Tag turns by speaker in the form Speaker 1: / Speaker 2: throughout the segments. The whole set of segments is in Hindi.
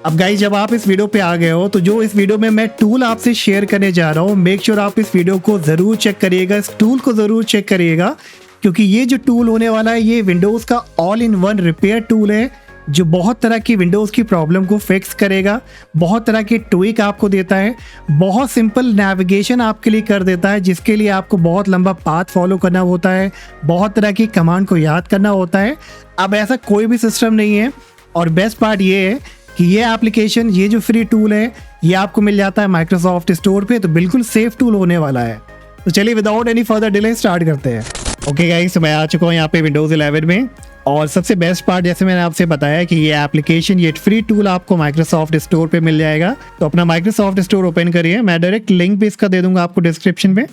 Speaker 1: अब गाइस जब आप इस वीडियो पे आ गए हो तो जो इस वीडियो में मैं टूल आपसे शेयर करने जा रहा हूँ, मेक श्योर आप इस वीडियो को ज़रूर चेक करिएगा, इस टूल को ज़रूर चेक करिएगा, क्योंकि ये जो टूल होने वाला है ये विंडोज़ का all in one repair tool है जो बहुत तरह की विंडोज़ की प्रॉब्लम को फिक्स करेगा, बहुत तरह की ट्विक आपको देता है, बहुत सिंपल नेविगेशन आपके लिए कर देता है, जिसके लिए आपको बहुत लंबा पाथ फॉलो करना होता है, बहुत तरह की कमांड को याद करना होता है। अब ऐसा कोई भी सिस्टम नहीं है। और बेस्ट पार्ट ये है कि ये एप्लीकेशन, ये जो फ्री टूल है, ये आपको मिल जाता है माइक्रोसॉफ्ट स्टोर पे, तो बिल्कुल सेफ टूल होने वाला है। तो चलिए without any further delay start करते हैं। ओके गाइस, मैं आ चुका हूँ यहाँ पे विंडोज़ 11 में। और सबसे बेस्ट पार्ट, जैसे मैंने आपसे बताया कि ये एप्लीकेशन, ये फ्री टूल आपको माइक्रोसॉफ्ट स्टोर पे मिल जाएगा। तो अपना माइक्रोसॉफ्ट स्टोर ओपन करिए, मैं डायरेक्ट लिंक भी इसका दे दूंगा आपको डिस्क्रिप्शन में।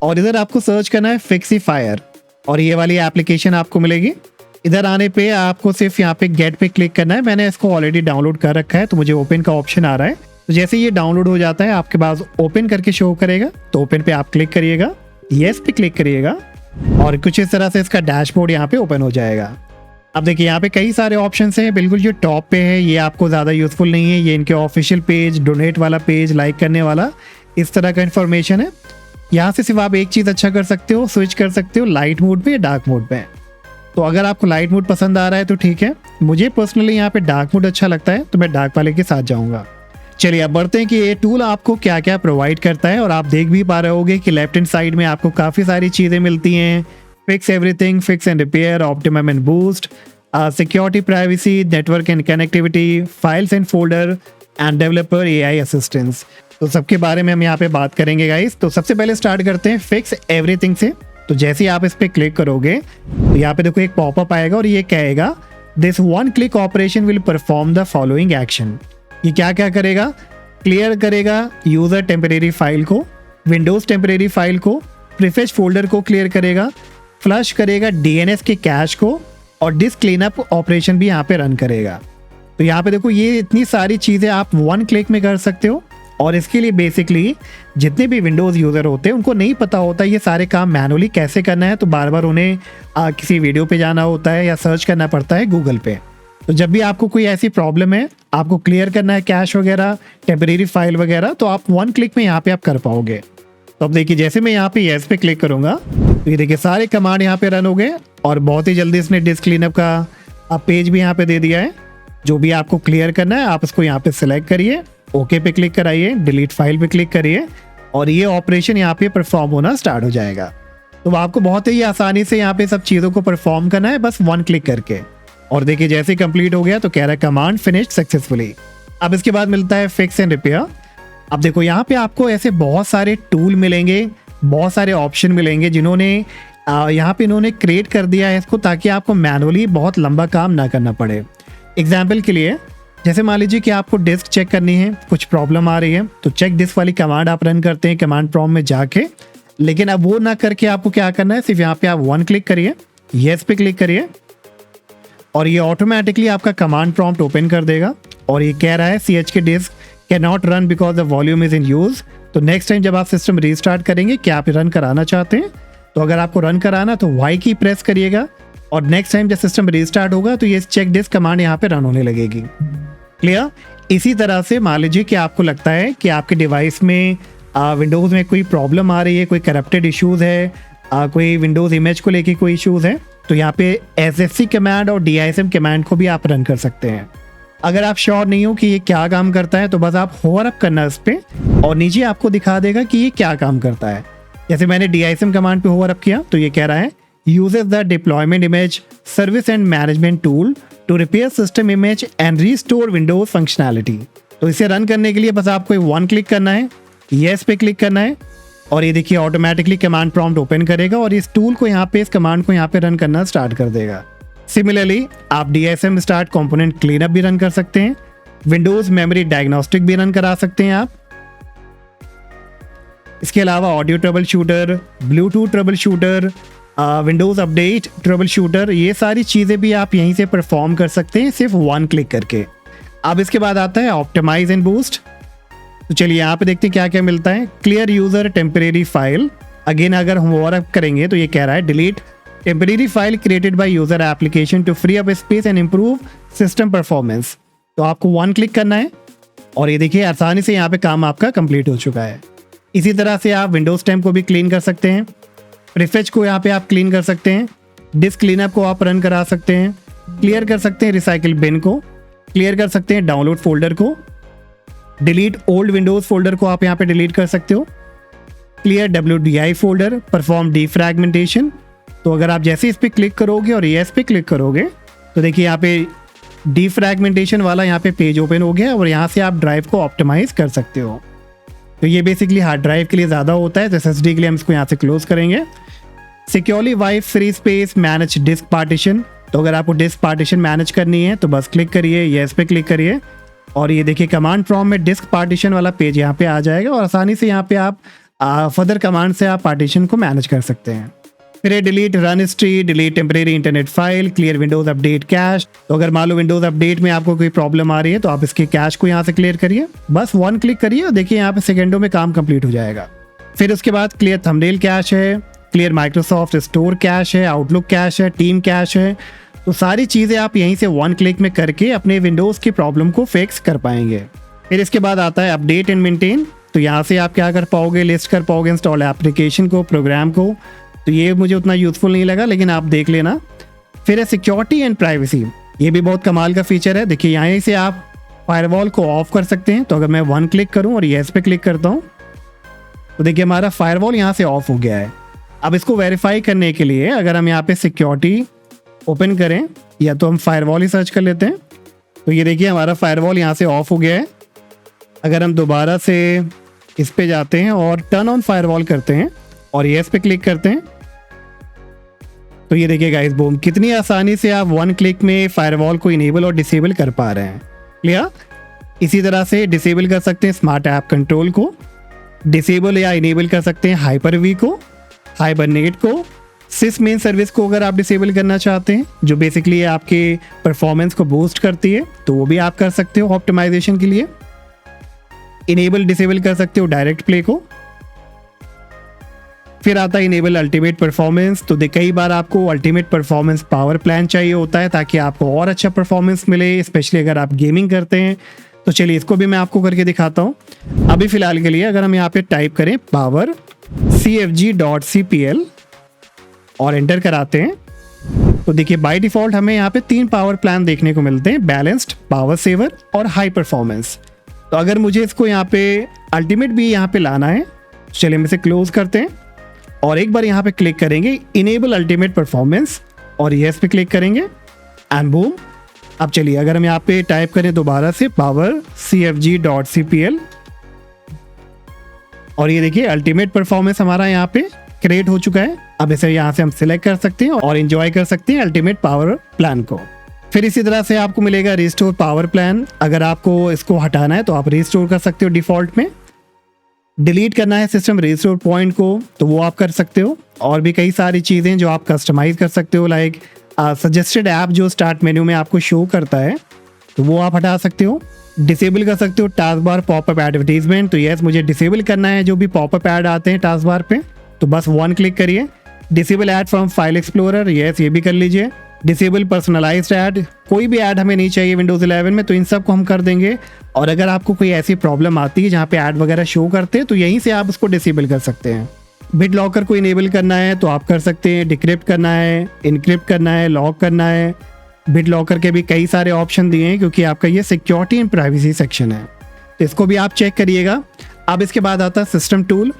Speaker 1: और इधर आपको सर्च करना है फिक्सीफायर, और ये वाली एप्लीकेशन आपको मिलेगी। इधर आने पे आपको सिर्फ यहाँ पे गेट पे क्लिक करना है। मैंने इसको ऑलरेडी डाउनलोड कर रखा है, तो मुझे ओपन का ऑप्शन आ रहा है। तो जैसे ये डाउनलोड हो जाता है आपके पास ओपन करके शो करेगा, तो ओपन पे आप क्लिक करिएगा, येस पे क्लिक करिएगा, और कुछ इस तरह से इसका डैशबोर्ड यहाँ पे ओपन हो जाएगा। अब देखिए यहाँ पे कई सारे ऑप्शंस हैं। बिल्कुल जो टॉप पे है ये आपको ज़्यादा यूजफुल नहीं है, ये इनके ऑफिशियल पेज, डोनेट वाला पेज, लाइक करने वाला, इस तरह का इन्फॉर्मेशन है। यहाँ से सिर्फ आप एक चीज़ अच्छा कर सकते हो, स्विच कर सकते हो लाइट मोड पे या डार्क मोड पे। तो अगर आपको लाइट मोड पसंद आ रहा है तो ठीक है, मुझे पर्सनली यहाँ पे डार्क मोड अच्छा लगता है, तो मैं डार्क वाले के साथ जाऊँगा। चलिए अब बढ़ते हैं कि ये टूल आपको क्या क्या प्रोवाइड करता है। और आप देख भी पा रहे होगे कि लेफ्ट हैंड साइड में आपको काफ़ी सारी चीज़ें मिलती हैं। Fix everything, fix and repair, optimum and boost, security, privacy, network and connectivity, files and folder end developer AI assistance. तो सबके बारे में हम यहाँ पे बात करेंगे गाइस। तो सबसे पहले स्टार्ट करते हैं फिक्स एवरीथिंग से। तो जैसे ही आप इस पर क्लिक करोगे तो यहाँ पे देखो एक पॉपअप आएगा और ये कहेगा this one click operation will perform the following action. ये क्या क्या करेगा? क्लियर करेगा यूजर टेम्परेरी फाइल को, विंडोज टेम्परेरी फाइल को, प्रीफेच फोल्डर को क्लियर करेगा, फ्लश करेगा DNS के कैश को, और डिस्क क्लीनअप ऑपरेशन भी यहाँ पे रन करेगा। तो यहाँ पे देखो ये इतनी सारी चीज़ें आप वन क्लिक में कर सकते हो। और इसके लिए बेसिकली जितने भी विंडोज़ यूज़र होते हैं उनको नहीं पता होता ये सारे काम मैनुअली कैसे करना है, तो बार बार उन्हें किसी वीडियो पे जाना होता है या सर्च करना पड़ता है गूगल पे। तो जब भी आपको कोई ऐसी प्रॉब्लम है, आपको क्लियर करना है कैश वगैरह, टेम्परेरी फाइल वगैरह, तो आप वन क्लिक में यहाँ पे आप कर पाओगे। तो अब देखिए जैसे मैं यहाँ पे येस पे क्लिक करूँगा तो ये देखिए सारे कमांड यहाँ पे रन हो गए, और बहुत ही जल्दी इसने डिस्क क्लीनअप का आप पेज भी यहाँ पे दे दिया है। जो भी आपको क्लियर करना है आप इसको यहाँ पे सिलेक्ट करिए, ओके पे क्लिक कराइए, डिलीट फाइल पे क्लिक करिए, और ये ऑपरेशन यहाँ पे परफॉर्म होना स्टार्ट हो जाएगा। तो आपको बहुत ही आसानी से यहाँ पे सब चीज़ों को परफॉर्म करना है बस वन क्लिक करके। और देखिए जैसे ही कंप्लीट हो गया तो कह रहा है कमांड फिनिश्ड सक्सेसफुली। अब इसके बाद मिलता है फिक्स एंड रिपेयर। अब देखो यहाँ पे आपको ऐसे बहुत सारे टूल मिलेंगे, बहुत सारे ऑप्शन मिलेंगे जिन्होंने यहाँ पे इन्होंने क्रिएट कर दिया है इसको, ताकि आपको मैनुअली बहुत लंबा काम ना करना पड़े। एग्जाम्पल के लिए जैसे मान लीजिए कि आपको डिस्क चेक करनी है, कुछ प्रॉब्लम आ रही है, तो चेक डिस्क वाली कमांड आप रन करते हैं कमांड प्रॉम्प्ट में जाके। लेकिन अब वो ना करके आपको क्या करना है, सिर्फ यहाँ पे आप वन क्लिक करिए, येस पे क्लिक करिए, और ये ऑटोमेटिकली आपका कमांड प्रॉम्प्ट ओपन कर देगा। और ये कह रहा है CH के disc can not run because the volume is in use. तो नेक्स्ट टाइम जब आप सिस्टम रीस्टार्ट करेंगे, क्या आप रन कराना चाहते हैं, तो अगर आपको रन कराना तो Y की प्रेस करिएगा, और नेक्स्ट टाइम जब सिस्टम रीस्टार्ट होगा तो ये चेक डिस्क कमांड यहाँ पे रन होने लगेगी। क्लियर? इसी तरह से मान लीजिए कि आपको लगता है कि आपके डिवाइस में विंडोज़ में कोई प्रॉब्लम आ रही है, कोई करप्टेड इश्यूज़ है, कोई विंडोज़ इमेज को लेके कोई इश्यूज़ है, तो यहाँ पे SSC कमांड और DISM कमांड को भी आप रन कर सकते हैं। अगर आप श्योर नहीं हो कि ये क्या काम करता है तो बस आप होवर अप करना इस पर, और नीचे आपको दिखा देगा कि ये क्या काम करता है। जैसे मैंने DISM कमांड पे होवर अप किया तो ये कह रहा है uses the deployment image service and management tool to repair system image and restore Windows functionality। तो इसे रन करने के लिए बस आपको वन क्लिक करना है, येस पे क्लिक करना है, और ये देखिए ऑटोमेटिकली कमांड प्रॉम्प्ट ओपन करेगा और इस टूल को यहाँ पे, इस कमांड को यहाँ पे रन करना स्टार्ट कर देगा। सिमिलरली आप DSM स्टार्ट कंपोनेंट क्लीनअप भी रन कर सकते हैं, विंडोज मेमोरी डायग्नोस्टिक भी रन करा सकते हैं आप। इसके अलावा audio trouble shooter, Bluetooth trouble shooter, Windows update trouble shooter, ये सारी चीज़ें भी आप यहीं से परफॉर्म कर सकते हैं सिर्फ वन क्लिक करके। अब इसके बाद आता है ऑप्टिमाइज एंड बूस्ट। तो चलिए यहाँ पे देखते हैं क्या क्या मिलता है। Clear user temporary file, again अगर हम ओवर करेंगे तो ये कह रहा है delete temporary file created by user application to free up space and improve system performance. तो आपको 1 क्लिक करना है और ये देखिए आसानी से यहाँ पे काम आपका कंप्लीट हो चुका है। इसी तरह से आप विंडोज 10 को भी क्लीन कर सकते हैं, प्रीफेच को यहाँ पे आप क्लीन कर सकते हैं, डिस्क क्लीनअप को आप रन करा सकते हैं, क्लियर कर सकते हैं रिसाइकिल बिन को, क्लियर कर सकते हैं डाउनलोड फोल्डर को, डिलीट ओल्ड विंडोज फोल्डर को आप यहाँ पे डिलीट कर सकते हो, क्लियर WDI फोल्डर, परफॉर्म डीफ्रैगमेंटेशन। तो अगर आप जैसे इस पर क्लिक करोगे और येस पे क्लिक करोगे तो देखिए यहाँ पे डीफ्रैगमेंटेशन वाला यहाँ पे पेज ओपन हो गया और यहाँ से आप ड्राइव को ऑप्टिमाइज कर सकते हो। तो ये बेसिकली हार्ड ड्राइव के लिए ज़्यादा होता है, तो SSD के लिए हम इसको यहाँ से क्लोज करेंगे। Securely wipe free space manage disk partition. तो अगर आपको डिस्क पार्टीशन मैनेज करनी है तो बस क्लिक करिए, येस पे क्लिक करिए और ये देखिए कमांड प्रॉम्प्ट में डिस्क पार्टीशन वाला पेज यहाँ पे आ जाएगा और आसानी से यहाँ पे आप फर्दर कमांड से आप पार्टीशन को मैनेज कर सकते हैं। फिर delete run history, delete temporary internet file, clear Windows update cash. तो अगर मान लो विंडोज अपडेट में आपको कोई प्रॉब्लम आ रही है तो आप इसके कैश को यहाँ से क्लियर करिए, बस 1 क्लिक करिए और देखिए यहाँ पे सेकेंडों में काम कंप्लीट हो जाएगा। फिर उसके बाद क्लियर थंबनेल कैश है, क्लियर माइक्रोसॉफ्ट स्टोर कैश है, आउटलुक कैश है, टीम कैश है। तो सारी चीज़ें आप यहीं से 1 क्लिक में करके अपने विंडोज़ की प्रॉब्लम को फिक्स कर पाएंगे। फिर इसके बाद आता है अपडेट एंड मेंटेन। तो यहाँ से आप क्या कर पाओगे, लिस्ट कर पाओगे इंस्टॉल एप्लीकेशन को, प्रोग्राम को। तो ये मुझे उतना यूज़फुल नहीं लगा लेकिन आप देख लेना। फिर है सिक्योरिटी एंड प्राइवेसी, ये भी बहुत कमाल का फीचर है। देखिए यहाँ से आप फायरवॉल को ऑफ कर सकते हैं। तो अगर मैं 1 क्लिक करूँ और येस पे क्लिक करता हूँ तो देखिए हमारा फायरवॉल यहाँ से ऑफ हो गया है। अब इसको वेरीफाई करने के लिए अगर हम यहाँ पे सिक्योरिटी ओपन करें या तो हम फायरवॉल ही सर्च कर लेते हैं, तो ये देखिए हमारा फायरवॉल यहाँ से ऑफ हो गया है। अगर हम दोबारा से इस पे जाते हैं और टर्न ऑन फायरवॉल करते हैं और येस पे क्लिक करते हैं तो ये देखिए गाइस बूम, कितनी आसानी से आप 1 क्लिक में फायरवॉल को इनेबल और डिसेबल कर पा रहे हैं। क्लियर। इसी तरह से डिसेबल कर सकते हैं स्मार्ट ऐप कंट्रोल को, डिसेबल या इनेबल कर सकते हैं हाइपर-वी को, हाइबरनेट को, सिस मेन सर्विस को अगर आप डिसेबल करना चाहते हैं जो बेसिकली आपके परफॉर्मेंस को बूस्ट करती है तो वो भी आप कर सकते हो ऑप्टिमाइजेशन के लिए। इनेबल डिसेबल कर सकते हो डायरेक्ट प्ले को। फिर आता है इनेबल अल्टीमेट परफॉर्मेंस। तो कई बार आपको अल्टीमेट परफॉर्मेंस पावर प्लान चाहिए होता है ताकि आपको और अच्छा परफॉर्मेंस मिले, स्पेशली अगर आप गेमिंग करते हैं। तो चलिए इसको भी मैं आपको करके दिखाता हूँ। अभी फिलहाल के लिए अगर हम यहाँ पे टाइप करें पावर cfg.cpl और एंटर कराते हैं तो देखिए बाय डिफॉल्ट हमें यहाँ पे 3 पावर प्लान देखने को मिलते हैं, बैलेंस्ड, पावर सेवर और हाई परफॉर्मेंस। तो अगर मुझे इसको यहाँ पे अल्टीमेट भी यहाँ पे लाना है चलिए हम इसे क्लोज करते हैं और एक बार यहाँ पे क्लिक करेंगे इनेबल अल्टीमेट परफॉर्मेंस और येस पे क्लिक करेंगे एंड बूम। अब चलिए अगर हम यहाँ पे टाइप करें दोबारा से पावर cfg.cpl और ये देखिए अल्टीमेट परफॉर्मेंस हमारा यहाँ पे क्रिएट हो चुका है। अब इसे यहाँ से हम सिलेक्ट कर सकते हैं और एंजॉय कर सकते हैं अल्टीमेट पावर प्लान को। फिर इसी तरह से आपको मिलेगा रिस्टोर पावर प्लान। अगर आपको इसको हटाना है तो आप रिस्टोर कर सकते हो डिफॉल्ट में, डिलीट करना है सिस्टम रिस्टोर पॉइंट को तो वो आप कर सकते हो। और भी कई सारी चीज़ें जो आप कस्टमाइज कर सकते हो, लाइक सजेस्टेड ऐप जो स्टार्ट मेन्यू में आपको शो करता है तो वो आप हटा सकते हो। डिसेबल कर सकते हो टास्क बार पॉपअप एडवर्टीजमेंट। तो यस मुझे डिसेबल करना है जो भी पॉपअप ऐड आते हैं टास्क बार पे, तो बस 1 क्लिक करिए। Disable add from file explorer, yes ये भी कर लीजिए। डिसेबल पर्सनलाइज्ड ऐड, कोई भी ऐड हमें नहीं चाहिए विंडोज़ 11 में तो इन सब को हम कर देंगे। और अगर आपको कोई ऐसी प्रॉब्लम आती है जहाँ पे ऐड वगैरह शो करते हैं तो यहीं से आप उसको डिसेबल कर सकते हैं। बिट लॉकर को इनेबल करना है तो आप कर सकते हैं, डिक्रिप्ट करना है, इनक्रिप्ट करना है, लॉक करना है। बिट लॉकर के भी कई सारे ऑप्शन दिए हैं क्योंकि आपका ये सिक्योरिटी एंड प्राइवेसी सेक्शन है, तो इसको भी आप चेक करिएगा। अब इसके बाद आता है सिस्टम टूल।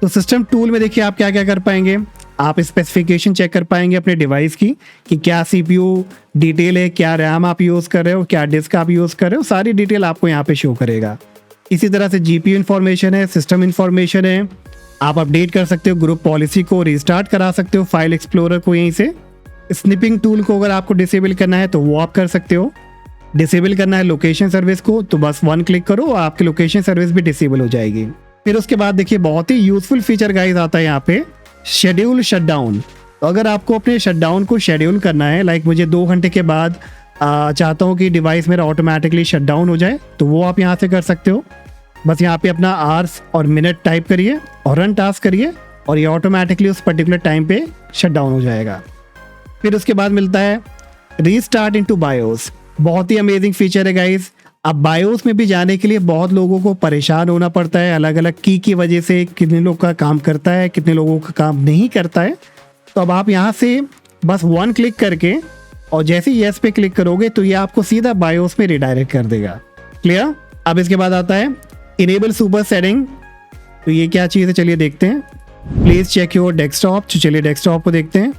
Speaker 1: तो सिस्टम टूल में देखिए आप क्या क्या कर पाएंगे, आप स्पेसिफिकेशन चेक कर पाएंगे अपने डिवाइस की कि क्या CPU डिटेल है, क्या रैम आप यूज़ कर रहे हो, क्या डिस्क आप यूज़ कर रहे हो, सारी डिटेल आपको यहाँ पे शो करेगा। इसी तरह से GPU इन्फॉर्मेशन है, सिस्टम इन्फॉर्मेशन है, आप अपडेट कर सकते हो ग्रुप पॉलिसी को, रिस्टार्ट करा सकते हो फाइल एक्सप्लोरर को यहीं से। स्निपिंग टूल को अगर आपको डिसेबल करना है तो वो आप कर सकते हो। डिसेबल करना है लोकेशन सर्विस को तो बस 1 क्लिक करो और आपकी लोकेशन सर्विस भी डिसेबल हो जाएगी। फिर उसके बाद देखिए बहुत ही यूजफुल फीचर गाइस आता है यहाँ पे, शेड्यूल शटडाउन। तो अगर आपको अपने शटडाउन को शेड्यूल करना है, लाइक मुझे 2 घंटे के बाद चाहता हूँ कि डिवाइस मेरा ऑटोमेटिकली शटडाउन हो जाए, तो वो आप यहाँ से कर सकते हो। बस यहाँ पे अपना आवर्स और मिनट टाइप करिए और रन टास्क करिए और ये ऑटोमेटिकली उस पर्टिकुलर टाइम पे शटडाउन हो जाएगा। फिर उसके बाद मिलता है रीस्टार्ट इनटू बायोस। बहुत ही अमेजिंग फीचर है गाइस। अब बायोस में भी जाने के लिए बहुत लोगों को परेशान होना पड़ता है, अलग अलग की वजह से कितने लोग का काम करता है, कितने लोगों का काम नहीं करता है। तो अब आप यहाँ से बस 1 क्लिक करके और जैसे ही येस पे क्लिक करोगे तो ये आपको सीधा बायोस में रिडायरेक्ट कर देगा। क्लियर। अब इसके बाद आता है इनेबल सुपर सेटिंग। तो ये क्या चीज़ है, चलिए देखते हैं। Please check your desktop. तो चलिए डेस्कटॉप को देखते हैं।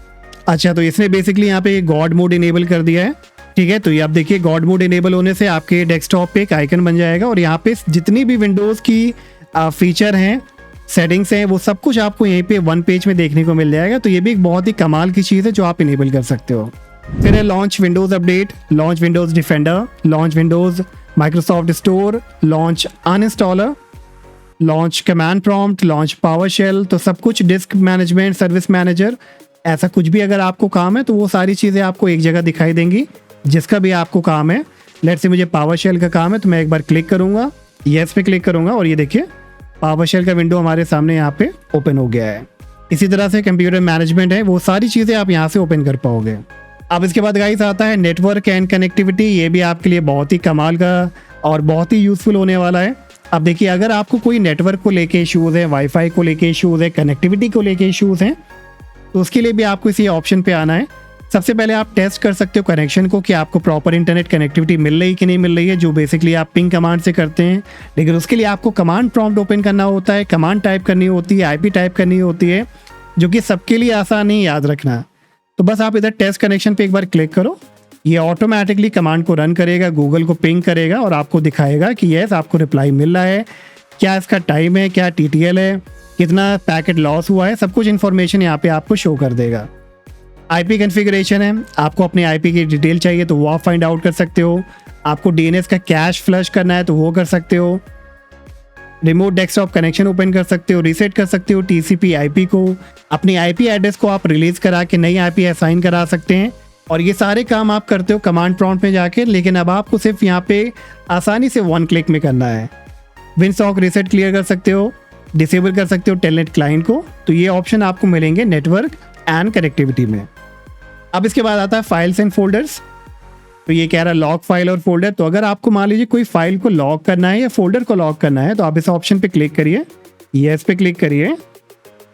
Speaker 1: अच्छा, तो इसने बेसिकली यहाँ पे गॉड मोड इनेबल कर दिया है। ठीक है, तो ये आप देखिए गॉड मोड इनेबल होने से आपके डेस्कटॉप पे एक आइकन बन जाएगा और यहाँ पे जितनी भी विंडोज़ की फीचर हैं, सेटिंग्स हैं, वो सब कुछ आपको यहीं पे 1 पेज में देखने को मिल जाएगा। तो ये भी एक बहुत ही कमाल की चीज़ है जो आप इनेबल कर सकते हो। फिर है launch Windows update, launch Windows defender, launch Windows Microsoft store, launch uninstaller, launch command prompt, launch PowerShell. तो सब कुछ डिस्क मैनेजमेंट, सर्विस मैनेजर, ऐसा कुछ भी अगर आपको काम है तो वो सारी चीज़ें आपको एक जगह दिखाई देंगी जिसका भी आपको काम है। लेट्स से मुझे पावरशेल का काम है तो मैं एक बार क्लिक करूँगा, येस पे क्लिक करूँगा और ये देखिए पावरशेल का विंडो हमारे सामने यहाँ पे ओपन हो गया है। इसी तरह से कंप्यूटर मैनेजमेंट है, वो सारी चीज़ें आप यहाँ से ओपन कर पाओगे। अब इसके बाद गाइस आता है नेटवर्क एंड कनेक्टिविटी। ये भी आपके लिए बहुत ही कमाल का और बहुत ही यूज़फुल होने वाला है। अब देखिए अगर आपको कोई नेटवर्क को लेके इश्यूज़ है, वाईफाई को लेके इश्यूज़ है, कनेक्टिविटी को लेके इश्यूज़ हैं, तो उसके लिए भी आपको इसी ऑप्शन पे आना है। सबसे पहले आप टेस्ट कर सकते हो कनेक्शन को कि आपको प्रॉपर इंटरनेट कनेक्टिविटी मिल रही कि नहीं मिल रही है, जो बेसिकली आप पिंग कमांड से करते हैं। लेकिन उसके लिए आपको कमांड प्रॉम्प्ट ओपन करना होता है, कमांड टाइप करनी होती है, IP टाइप करनी होती है, जो कि सबके लिए आसान नहीं याद रखना। तो बस आप इधर टेस्ट कनेक्शन पे एक बार क्लिक करो, ये ऑटोमेटिकली कमांड को रन करेगा, गूगल को पिंग करेगा और आपको दिखाएगा कि यस आपको रिप्लाई मिल रहा है, क्या इसका टाइम है, क्या TTL है, कितना पैकेट लॉस हुआ है, सब कुछ इन्फॉर्मेशन यहाँ पे आपको शो कर देगा। IP कॉन्फ़िगरेशन है, आपको अपने IP की डिटेल चाहिए तो वो आप फाइंड आउट कर सकते हो। आपको DNS का कैश फ्लश करना है तो वो कर सकते हो। रिमोट डेस्कटॉप कनेक्शन ओपन कर सकते हो, रीसेट कर सकते हो TCP IP को, अपनी IP एड्रेस को आप रिलीज करा के नई IP असाइन करा सकते हैं। और ये सारे काम आप करते हो कमांड प्रॉम्प्ट में जाके, लेकिन अब आपको सिर्फ यहाँ पे आसानी से 1 क्लिक में करना है। विंडसॉक रीसेट क्लियर कर सकते हो, डिसेबल कर सकते हो टेलनेट क्लाइंट को। तो ये ऑप्शन आपको मिलेंगे नेटवर्क एंड कनेक्टिविटी में। अब इसके बाद आता है फाइल्स एंड फोल्डर्स। तो ये कह रहा है लॉक फाइल और फोल्डर। तो अगर आपको मान लीजिए कोई फाइल को लॉक करना है या फोल्डर को लॉक करना है तो आप इस ऑप्शन पे क्लिक करिए, येस पे क्लिक करिए।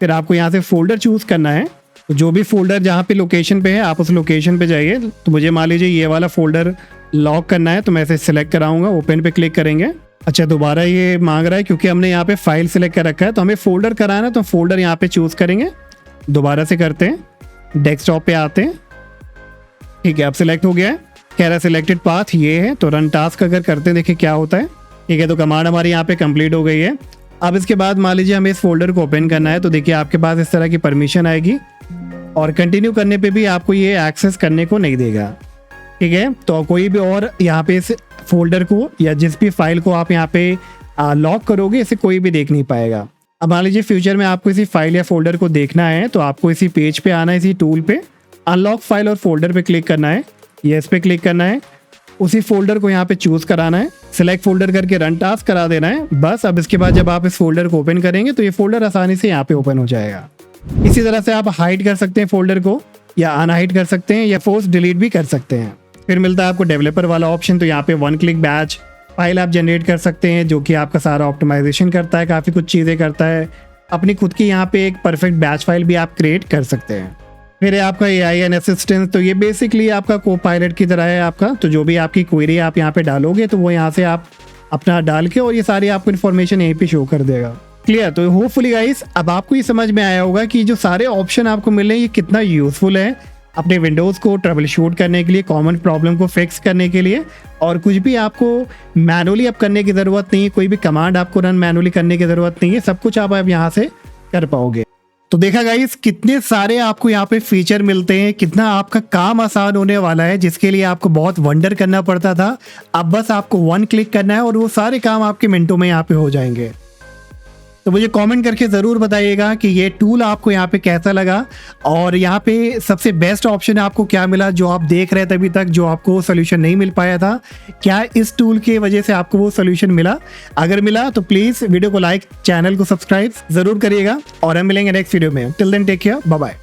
Speaker 1: फिर आपको यहाँ से फोल्डर चूज करना है। तो जो भी फोल्डर जहाँ पे लोकेशन पे है आप उस लोकेशन पे जाइए। तो मुझे मान लीजिए ये वाला फोल्डर लॉक करना है तो मैं इसे सिलेक्ट कराऊंगा, ओपन पे क्लिक करेंगे। अच्छा, दोबारा ये मांग रहा है क्योंकि हमने यहाँ पे फाइल सिलेक्ट कर रखा है, तो हमें फोल्डर कराना है तो फोल्डर यहाँ पे चूज करेंगे। दोबारा से करते हैं, डेस्कटॉप पे आते हैं। ठीक है, अब सिलेक्ट हो गया है। कह रहा है सिलेक्टेड पाथ ये है, तो रन टास्क अगर करते हैं देखिए क्या होता है। ठीक है, तो कमांड हमारी यहाँ पे कंप्लीट हो गई है। अब इसके बाद मान लीजिए हमें इस फोल्डर को ओपन करना है तो देखिए आपके पास इस तरह की परमिशन आएगी और कंटिन्यू करने पे भी आपको ये एक्सेस करने को नहीं देगा। ठीक है, तो कोई भी और यहाँ पे इस फोल्डर को या जिस भी फाइल को आप यहाँ पे लॉक करोगे इसे कोई भी देख नहीं पाएगा। अब मान लीजिए फ्यूचर में आपको इसी फाइल या फोल्डर को देखना है तो आपको इसी पेज पे आना है, इसी टूल पे अनलॉक फाइल और फोल्डर पे क्लिक करना है, येस पे क्लिक करना है, उसी फोल्डर को यहाँ पे चूज कराना है, सिलेक्ट फोल्डर करके रन टास्क करा देना है बस। अब इसके बाद जब आप इस फोल्डर को ओपन करेंगे तो ये फोल्डर आसानी से यहाँ पे ओपन हो जाएगा। इसी तरह से आप हाइड कर सकते हैं फोल्डर को या अनहाइड कर सकते हैं या फोर्स डिलीट भी कर सकते हैं। फिर मिलता है आपको डेवलपर वाला ऑप्शन। तो यहाँ पे 1 क्लिक बैच फाइल आप जनरेट कर सकते हैं जो कि आपका सारा ऑप्टिमाइजेशन करता है, काफ़ी कुछ चीज़ें करता है। अपनी खुद की यहाँ पे एक परफेक्ट बैच फाइल भी आप क्रिएट कर सकते हैं। फिर है आपका AI एंड असिस्टेंट। तो ये बेसिकली आपका को पायलट की तरह है आपका। तो जो भी आपकी क्वेरी आप यहाँ पे डालोगे तो वो यहाँ से आप अपना डाल के और ये सारी आपको इन्फॉर्मेशन यहीं पे शो कर देगा। क्लियर। तो होपफुली गाइस अब आपको ये समझ में आया होगा कि जो सारे ऑप्शन आपको मिल रहे हैं ये कितना यूजफुल है अपने विंडोज़ को ट्रबल शूट करने के लिए, कॉमन प्रॉब्लम को फिक्स करने के लिए। और कुछ भी आपको मैनुअली अब करने की ज़रूरत नहीं है, कोई भी कमांड आपको रन मैनुअली करने की ज़रूरत नहीं है, सब कुछ आप अब यहाँ से कर पाओगे। तो देखा गाइस कितने सारे आपको यहाँ पे फीचर मिलते हैं, कितना आपका काम आसान होने वाला है, जिसके लिए आपको बहुत वंडर करना पड़ता था। अब बस आपको 1 क्लिक करना है और वो सारे काम आपके मिनटों में यहाँ पे हो जाएंगे। तो मुझे कमेंट करके ज़रूर बताइएगा कि ये टूल आपको यहाँ पे कैसा लगा और यहाँ पे सबसे बेस्ट ऑप्शन आपको क्या मिला जो आप देख रहे थे अभी तक, जो आपको सोल्यूशन नहीं मिल पाया था। क्या इस टूल की वजह से आपको वो सोल्यूशन मिला? अगर मिला तो प्लीज़ वीडियो को लाइक, चैनल को सब्सक्राइब ज़रूर करिएगा और हम मिलेंगे नेक्स्ट वीडियो में। Till then take care, bye bye.